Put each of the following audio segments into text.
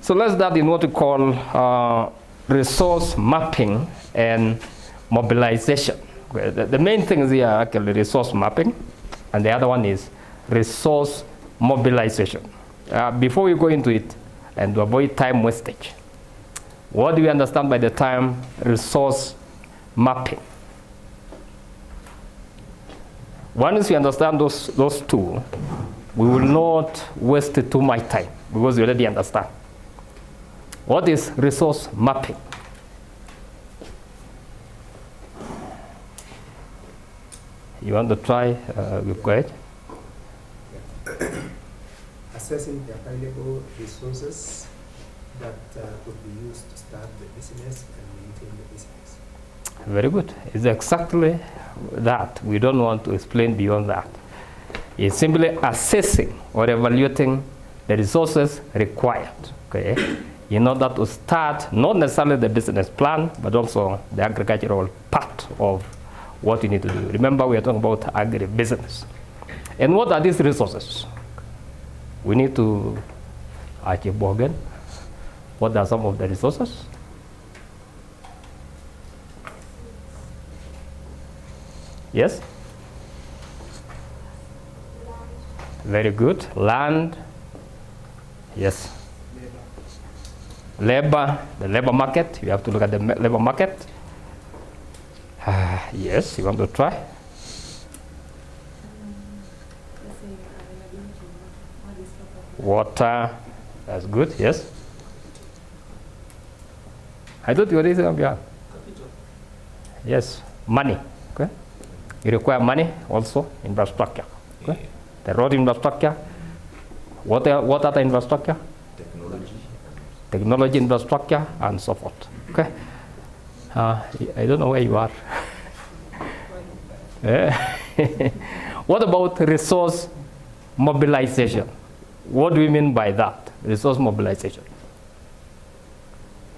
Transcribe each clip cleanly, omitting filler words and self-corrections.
So let's start in what we call resource mapping and mobilization. Okay, the main things here are actually resource mapping, and the other one is resource mobilization. Before we go into it, and to avoid time wastage, what do we understand by the term resource mapping? Once we understand those two, we will not waste too much time because we already understand. What is resource mapping? You want to try? Go ahead. Assessing the available resources that could be used to start the business and maintain the business. Very good. It's exactly that. We don't want to explain beyond that. It's simply assessing or evaluating the resources required, okay, in order to start not necessarily the business plan, but also the agricultural part of what you need to do. Remember, we are talking about agribusiness. And what are these resources? We need to achieve again. What are some of the resources? Yes? Very good. Land. Yes. Labor. The labor market. You have to look at the labor market. Yes, you want to try? Water. That's good. Yes. I thought you were raising up your hand. Yes. Money. Okay. You require money also, infrastructure. Okay. The road infrastructure. What other infrastructure? Technology infrastructure and so forth. Okay. I don't know where you are. What about resource mobilization? What do we mean by that? Resource mobilization.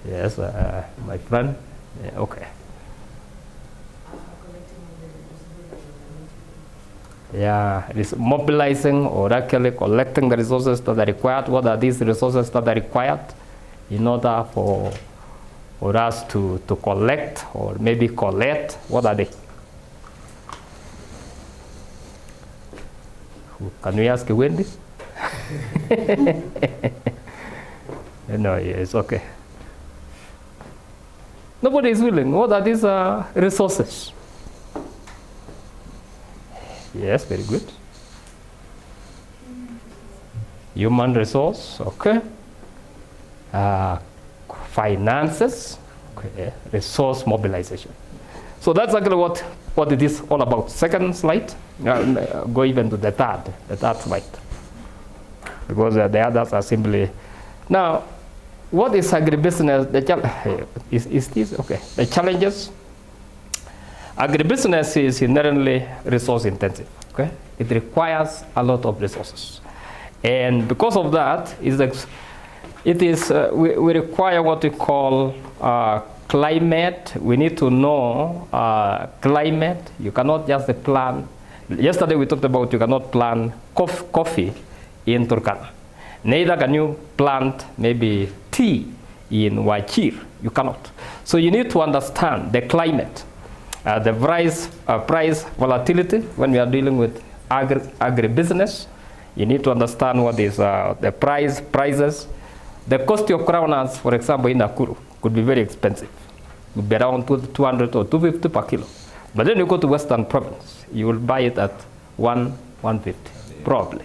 Yes, my friend. Yeah, okay. Yeah, it is mobilizing or actually collecting the resources that are required. What are these resources that are required in order for us to collect or maybe collect? What are they? Can we ask Wendy? No, it's okay. Nobody is willing. What are these resources? Yes, very good. Human resource, okay. Finances, okay. Resource mobilization. So that's actually what it is all about. Second slide. Go even to the third slide. Because the others are simply. Now, what is agribusiness? Is this okay? The challenges. Agribusiness is inherently resource intensive. Okay, it requires a lot of resources, and because of that, we require what we call climate. We need to know climate. You cannot just plant. Yesterday we talked about you cannot plant coffee in Turkana. Neither can you plant maybe tea in Wachir. You cannot. So you need to understand the climate. The price volatility when we are dealing with agribusiness. You need to understand what is the prices. The cost of groundnuts, for example, in Nakuru, could be very expensive. It would be around 200 or 250 per kilo. But then you go to Western Province, you will buy it at 150, probably.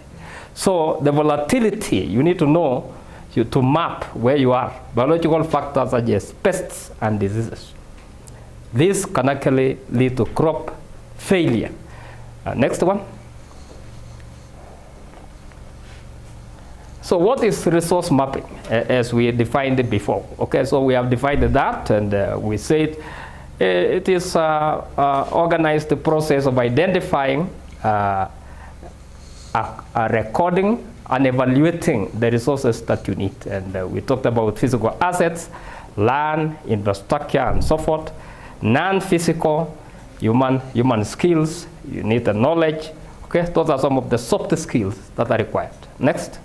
So the volatility, you need to know to map where you are. Biological factors such as pests and diseases. This can actually lead to crop failure. Next one. So what is resource mapping as we defined it before? Okay, so we have defined that, and we said it is organized process of identifying, recording, and evaluating the resources that you need. And we talked about physical assets, land, infrastructure, and so forth. Non-physical, human skills, you need the knowledge. Okay, those are some of the soft skills that are required. Next.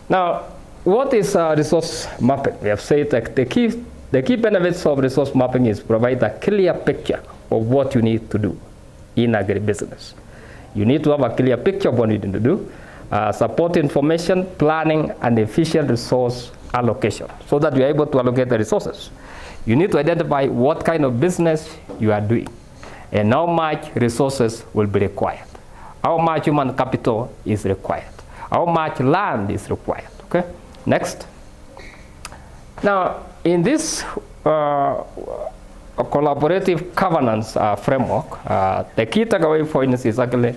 Now, what is resource mapping? We have said that the key benefits of resource mapping is provide a clear picture of what you need to do in agribusiness. You need to have a clear picture of what you need to do, support information, planning, and efficient resource allocation so that you are able to allocate the resources. You need to identify what kind of business you are doing and how much resources will be required, how much human capital is required, how much land is required. Okay? Next. Now, in this collaborative governance framework, the key takeaway for instance is actually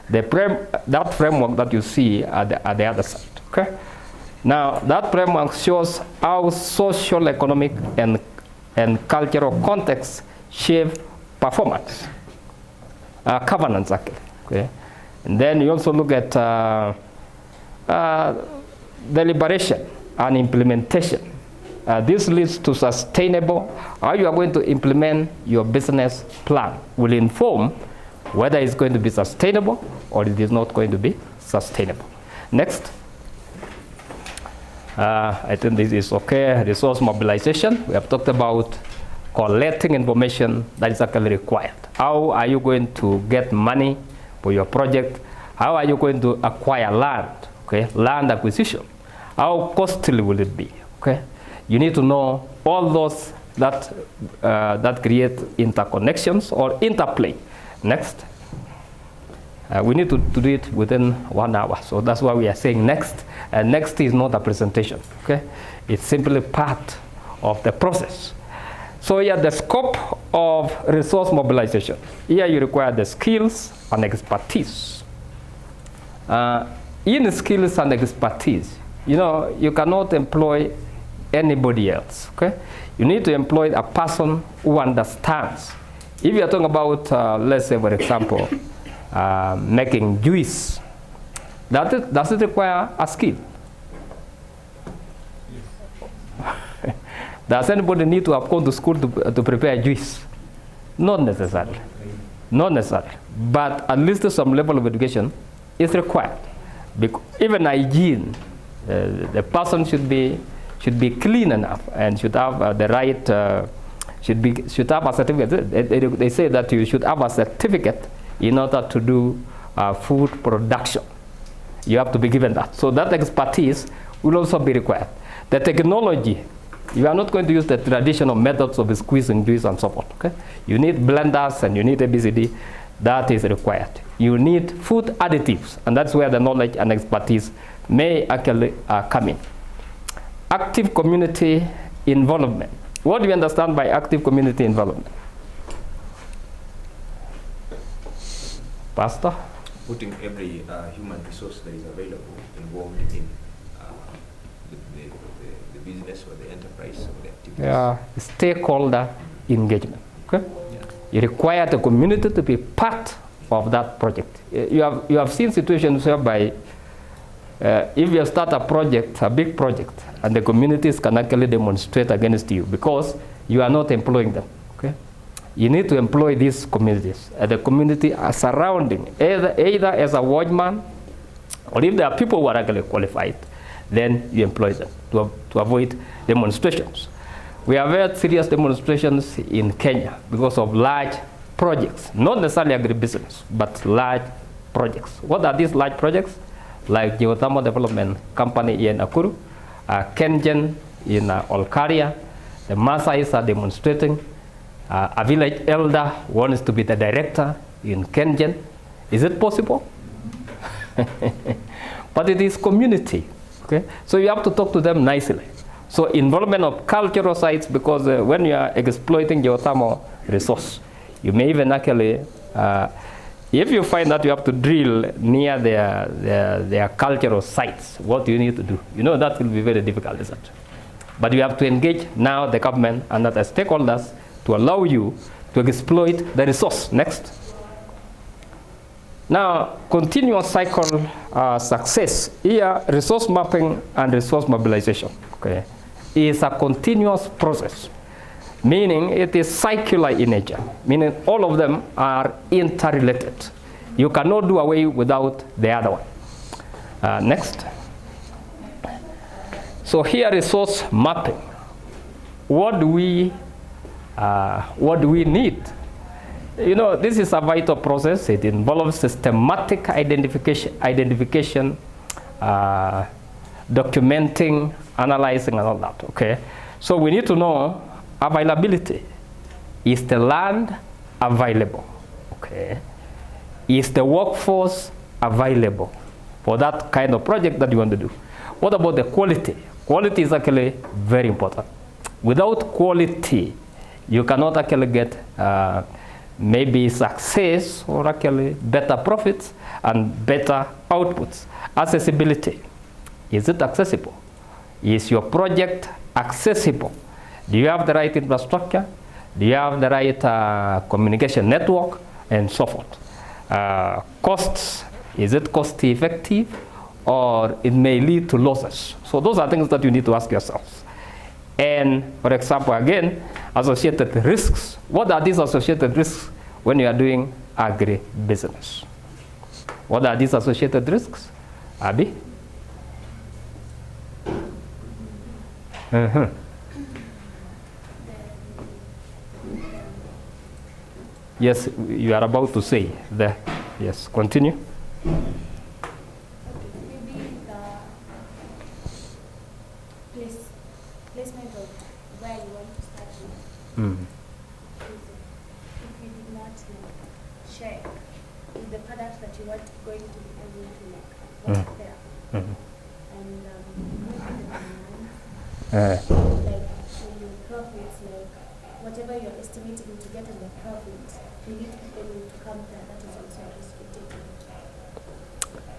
that framework that you see at the other side. Okay? Now, that framework shows how social, economic, and cultural contexts shape performance, governance actually. Okay? And then you also look at deliberation and implementation. This leads to sustainable. How you are going to implement your business plan will inform whether it's going to be sustainable or it is not going to be sustainable. Next. I think this is okay. Resource mobilization. We have talked about collecting information that is actually required. How are you going to get money for your project? How are you going to acquire land? Okay, land acquisition. How costly will it be? Okay, you need to know all those that create interconnections or interplay. Next. We need to do it within 1 hour. So that's why we are saying next. And next is not a presentation. Okay? It's simply part of the process. So here, the scope of resource mobilization. Here you require the skills and expertise. In skills and expertise, you cannot employ anybody else. Okay? You need to employ a person who understands. If you are talking about, let's say, for example, making juice, does it require a skill? Does anybody need to have gone to school to prepare juice? Not necessarily. Not necessarily. But at least some level of education is required. Even hygiene, the person should be clean enough and should have the right, should have a certificate. They say that you should have a certificate in order to do food production. You have to be given that. So that expertise will also be required. The technology, you are not going to use the traditional methods of squeezing juice and so forth. Okay? You need blenders and you need ABCD. That is required. You need food additives, and that's where the knowledge and expertise may actually come in. Active community involvement. What do you understand by active community involvement? Pastor? Putting every human resource that is available involved in the business or the enterprise or the activities. Yeah, stakeholder engagement. Okay? Yeah. You require the community to be part of that project. You have seen situations whereby if you start a project, a big project, and the communities can actually demonstrate against you because you are not employing them. Okay? You need to employ these communities. The community are surrounding, either as a watchman, or if there are people who are actually qualified, then you employ them to avoid demonstrations. We have had serious demonstrations in Kenya because of large projects, not necessarily agribusiness, but large projects. What are these large projects? Like Geothermal Development Company in Nakuru, Kengen in Olkaria. The Maasais are demonstrating. A village elder wants to be the director in Kengen. Is it possible? But it is community. Okay? So you have to talk to them nicely. So involvement of cultural sites, because when you are exploiting geothermal resource, you may even actually, if you find that you have to drill near their cultural sites, what do you need to do? That will be very difficult, isn't it? But you have to engage now the government and other stakeholders to allow you to exploit the resource. Next. Now, continuous cycle success. Here, resource mapping and resource mobilization, okay, is a continuous process, meaning it is circular in nature, meaning all of them are interrelated. You cannot do away without the other one. Next. So here, resource mapping. What do we need? You know, this is a vital process. It involves systematic identification, documenting, analyzing, and all that, okay? So we need to know availability. Is the land available, okay? Is the workforce available for that kind of project that you want to do? What about the quality? Quality is actually very important. Without quality, you cannot actually get maybe success or actually better profits and better outputs. Accessibility. Is it accessible? Is your project accessible? Do you have the right infrastructure? Do you have the right communication network? And so forth. Costs. Is it cost effective? Or it may lead to losses. So those are things that you need to ask yourselves. And for example, again, associated risks. What are these associated risks when you are doing agribusiness? What are these associated risks? Abby? Yes, you are about to say that. Yes, continue. Maybe the placement of where you want to start with. If you did not share with the product that you are going to be able to make right there. And maybe the demands, like your profits, like whatever you're estimating to get in the profits, you need people to come there. That is also a risk to take.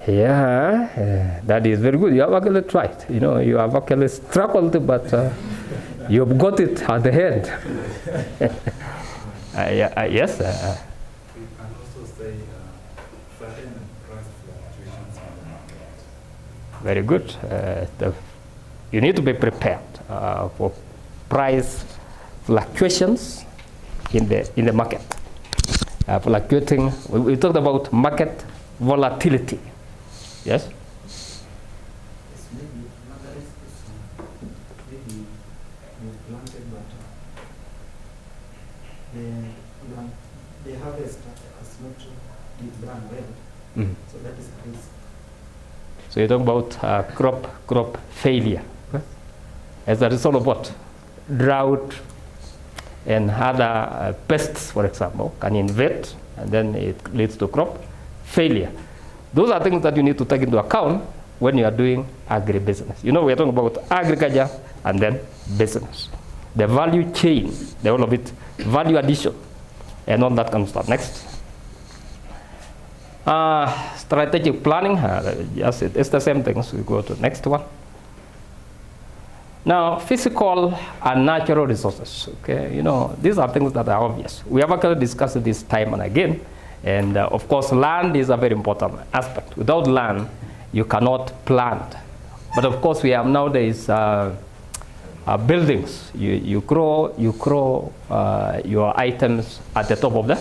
Yeah, that is very good. You have actually tried. You know, you have actually struggled, but you've got it at the end. Yes. We can also say sudden and price fluctuations in the market. Very good. You need to be prepared for price fluctuations in the market. Fluctuating. We talked about market volatility. Yes. Maybe another risk is maybe you planted, but the harvest has not been done well. So that is a risk. So you talk about crop failure as a result of what? Drought and other pests, for example, can invade, and then it leads to crop failure. Those are things that you need to take into account when you are doing agribusiness. You know, we are talking about agriculture and then business. The value chain, the whole of it, value addition, and all that kind of stuff. Next. Strategic planning, yes, it's the same thing. So we go to the next one. Now, physical and natural resources, okay? You know, these are things that are obvious. We have actually discussed this time and again. And of course, land is a very important aspect. Without land, you cannot plant. But of course, we have nowadays buildings. You grow your items at the top of the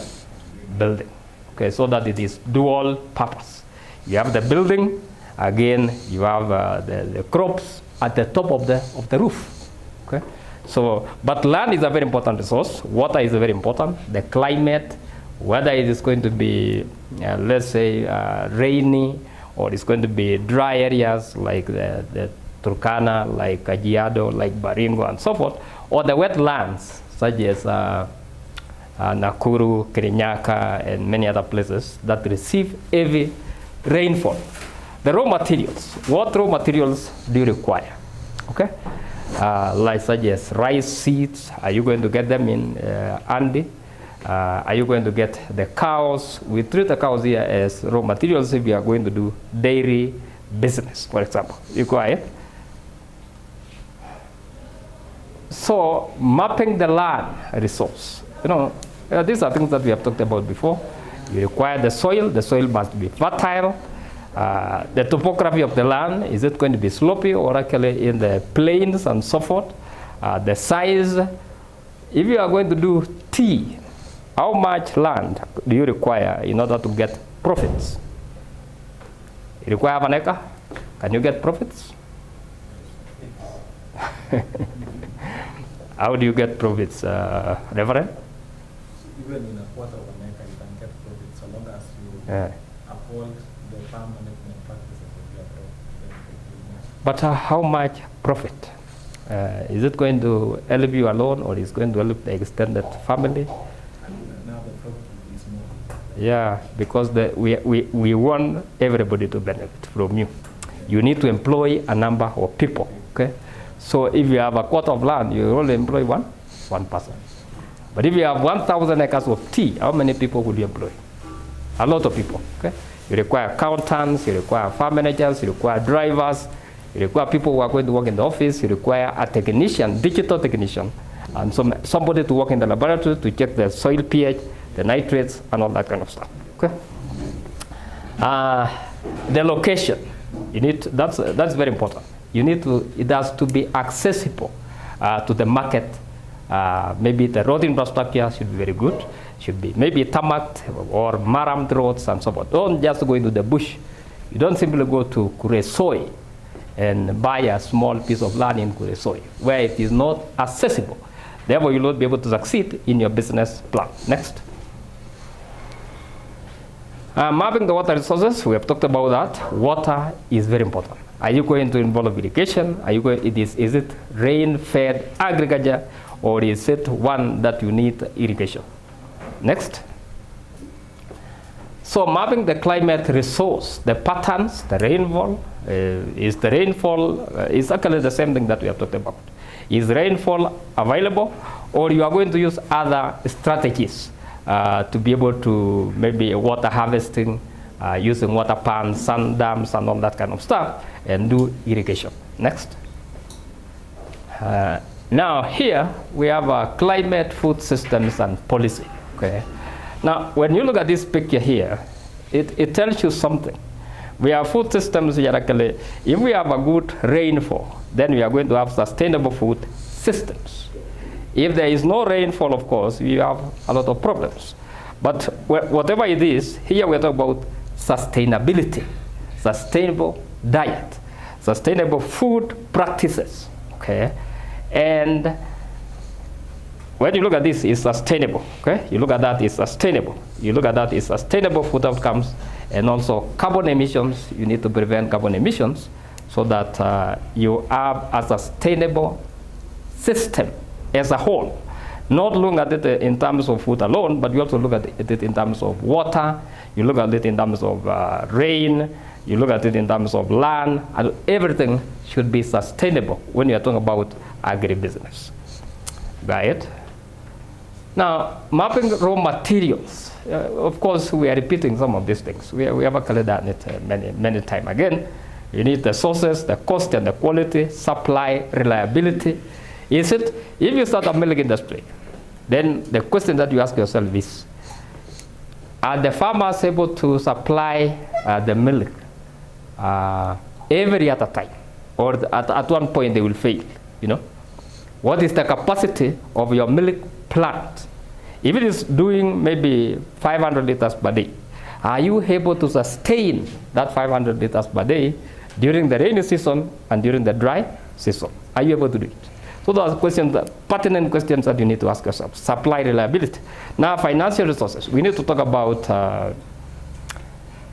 building, okay? So that it is dual purpose. You have the building, again, you have the crops at the top of the roof, okay? So, but land is a very important resource. Water is very important. The climate. Whether it is going to be, let's say, rainy, or it's going to be dry areas like the Turkana, like Kajiado, like Baringo, and so forth, or the wetlands, such as Nakuru, Kirinyaga, and many other places that receive heavy rainfall. The raw materials. What raw materials do you require? Okay, like such as rice seeds. Are you going to get them in Andy? Are you going to get the cows? We treat the cows here as raw materials if we are going to do dairy business, for example. You go ahead. So mapping the land resource. You know, these are things that we have talked about before. You require the soil. The soil must be fertile. The topography of the land, is it going to be slopey or actually in the plains and so forth? The size. If you are going to do tea, how much land do you require in order to get profits? You require 1 acre? Can you get profits? It How do you get profits, Reverend? Even in a quarter of an acre, you can get profit so long as you uphold the farm management practices of your crop. But how much profit? Is it going to help you alone, or is it going to help the extended family? Now the profit will be small. Yeah, because we want everybody to benefit from you. You need to employ a number of people, okay? So if you have a quarter of land, you only employ one person. But if you have 1,000 acres of tea, how many people will you employ? A lot of people, okay? You require accountants, you require farm managers, you require drivers, you require people who are going to work in the office, you require a technician, digital technician, and somebody to work in the laboratory to check the soil pH, the nitrates, and all that kind of stuff, okay? The location, that's very important. It has to be accessible to the market. Maybe the road infrastructure should be very good, should be maybe tarmac or marammed roads and so forth. Don't just go into the bush. You don't simply go to Kuresoi and buy a small piece of land in Kuresoi where it is not accessible. Therefore, you will not be able to succeed in your business plan. Next. Mapping the water resources, we have talked about that. Water is very important. Are you going to involve irrigation? Is it rain-fed agriculture, or is it one that you need irrigation? Next. So mapping the climate resource, the patterns, the rainfall, is the rainfall, is actually the same thing that we have talked about. Is rainfall available, or you are going to use other strategies to be able to maybe water harvesting, using water pans, sand dams, and all that kind of stuff, and do irrigation. Next. Now here we have climate, food systems, and policy. Okay. Now when you look at this picture here, it tells you something. We have food systems here actually. If we have a good rainfall, then we are going to have sustainable food systems. If there is no rainfall, of course, we have a lot of problems. But whatever it is, here we're talking about sustainability, sustainable diet, sustainable food practices, okay? And when you look at this, it's sustainable, okay? You look at that, it's sustainable. You look at that, it's sustainable food outcomes, and also carbon emissions. You need to prevent carbon emissions so that you have a sustainable system as a whole. Not look at it in terms of food alone, but you also look at it in terms of water, you look at it in terms of rain, you look at it in terms of land, and everything should be sustainable when you are talking about agribusiness. Got it? Now, mapping raw materials. Of course, we are repeating some of these things. We have actually done it many times. Again, you need the sources, the cost, and the quality, supply, reliability. Is it, if you start a milk industry, then the question that you ask yourself is, are the farmers able to supply the milk every other time? Or at one point they will fail, you know? What is the capacity of your milk plant? If it is doing maybe 500 liters per day, are you able to sustain that 500 liters per day during the rainy season and during the dry season? Are you able to do it? So those are questions, pertinent questions that you need to ask yourself. Supply reliability. Now, financial resources. We need to talk about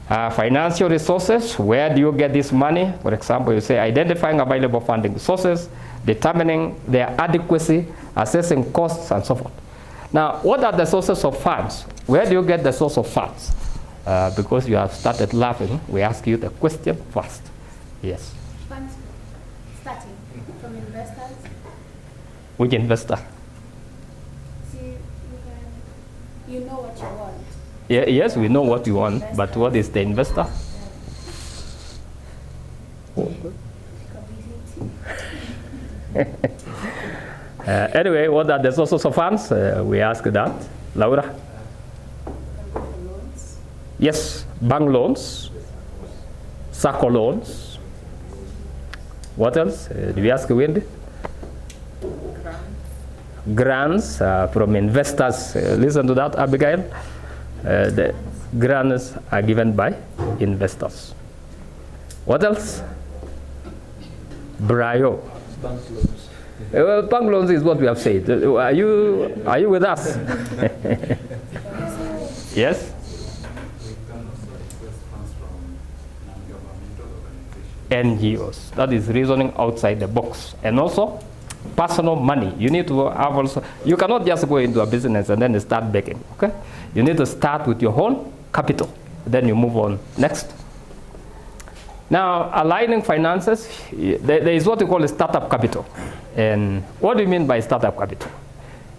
financial resources. Where do you get this money? For example, you say identifying available funding sources, determining their adequacy, assessing costs, and so forth. Now, what are the sources of funds? Where do you get the source of funds? Because you have started laughing, we ask you the question first. Yes. Funds starting from investors. Which investor? See, you know what you want. Yeah, yes, we know what you want, but what is the investor? Anyway, what are the sources of funds? We ask that. Laura? Loans. Yes, bank loans, SACCO loans. What else? Do we ask Wendy? Grants from investors. Listen to that, Abigail. The grants are given by investors. What else? BRIO, bank loans? Well, bank loans is what we have said. Are you with us? Yes? We can also request funds from non-governmental organizations. NGOs. That is reasoning outside the box. And also, personal money. You need to have also, you cannot just go into a business and then start begging, okay? You need to start with your own capital. Then you move on. Next. Now, aligning finances, there is what we call a startup capital. And what do you mean by startup capital?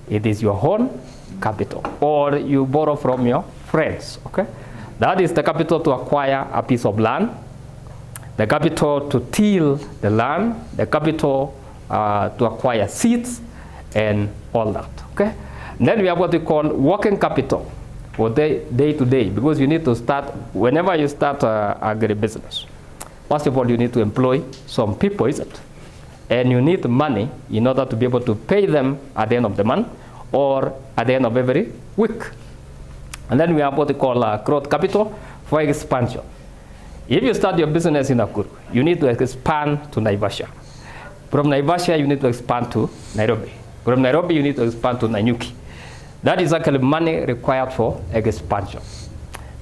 It is your own capital, or you borrow from your friends, okay? That is the capital to acquire a piece of land, the capital to till the land, the capital to acquire seeds, and all that, okay? And then we have what we call working capital, for day to day, because you need to start, whenever you start agribusiness, first of all, you need to employ some people, is it? And you need money in order to be able to pay them at the end of the month or at the end of every week. And then we have what we call growth capital for expansion. If you start your business in Nakuru, you need to expand to Naivasha. From Naivasha, you need to expand to Nairobi. From Nairobi, you need to expand to Nanyuki. That is actually money required for expansion.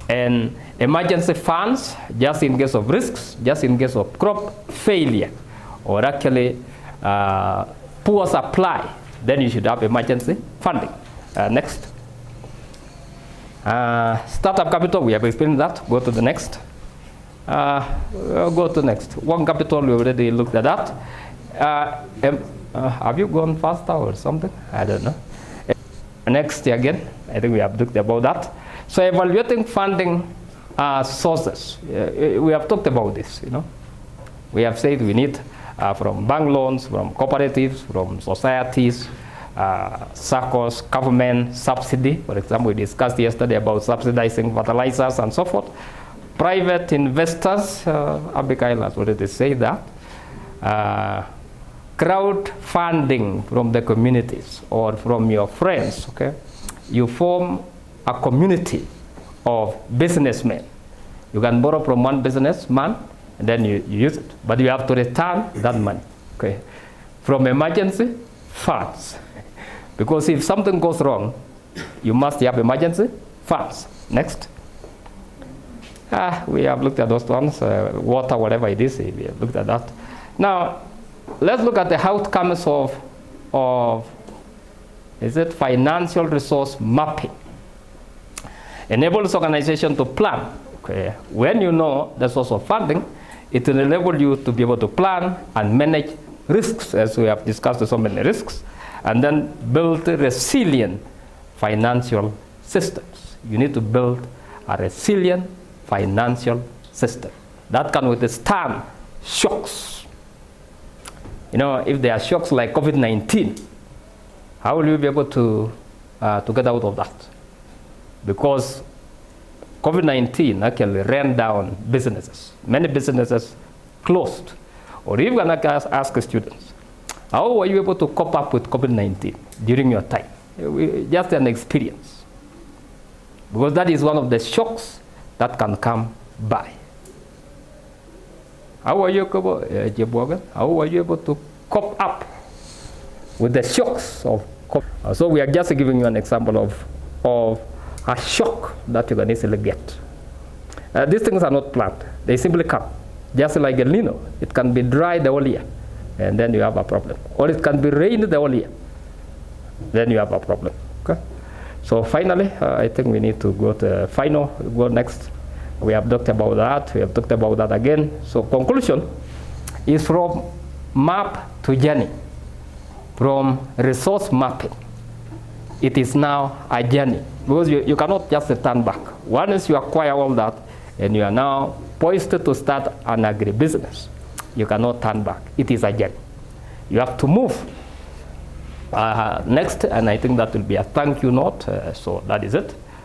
And emergency funds, just in case of risks, just in case of crop failure, or actually poor supply, then you should have emergency funding. Next. Startup capital, we have explained that. Go to the next. Go to next. Working capital, we already looked at that. Have you gone faster or something? I don't know. Next again, I think we have looked about that. So evaluating funding sources. We have talked about this, you know. We have said we need from bank loans, from cooperatives, from societies, SACCOs, government subsidy. For example, we discussed yesterday about subsidizing fertilizers and so forth. Private investors, Abigail has already said that. Crowdfunding from the communities or from your friends, okay? You form a community of businessmen. You can borrow from one businessman and then you use it, but you have to return that money, okay? From emergency funds. Because if something goes wrong, you must have emergency funds. Next. We have looked at those ones, water, whatever it is, we have looked at that. Now, let's look at the outcomes of financial resource mapping. Enables organization to plan. Okay. When you know the source of funding, it will enable you to be able to plan and manage risks, as we have discussed so many risks, and then build resilient financial systems. You need to build a resilient financial system that can withstand shocks. You know, if there are shocks like COVID-19, how will you be able to get out of that? Because COVID-19 actually ran down businesses. Many businesses closed. Or even ask students, how were you able to cope up with COVID-19 during your time? Just an experience. Because that is one of the shocks that can come by. How were you able to cope up with the shocks of COVID? So we are just giving you an example of a shock that you can easily get. These things are not planned. They simply come. Just like El Nino, it can be dry the whole year, and then you have a problem. Or it can be rain the whole year, then you have a problem. Okay? So finally, I think we need to go to final. Go next. We have talked about that. We have talked about that again. So conclusion is from map to journey. From resource mapping, it is now a journey. Because you cannot just turn back. Once you acquire all that, and you are now poised to start an agribusiness, you cannot turn back. It is a journey. You have to move. Next, and I think that will be a thank you note. So that is it.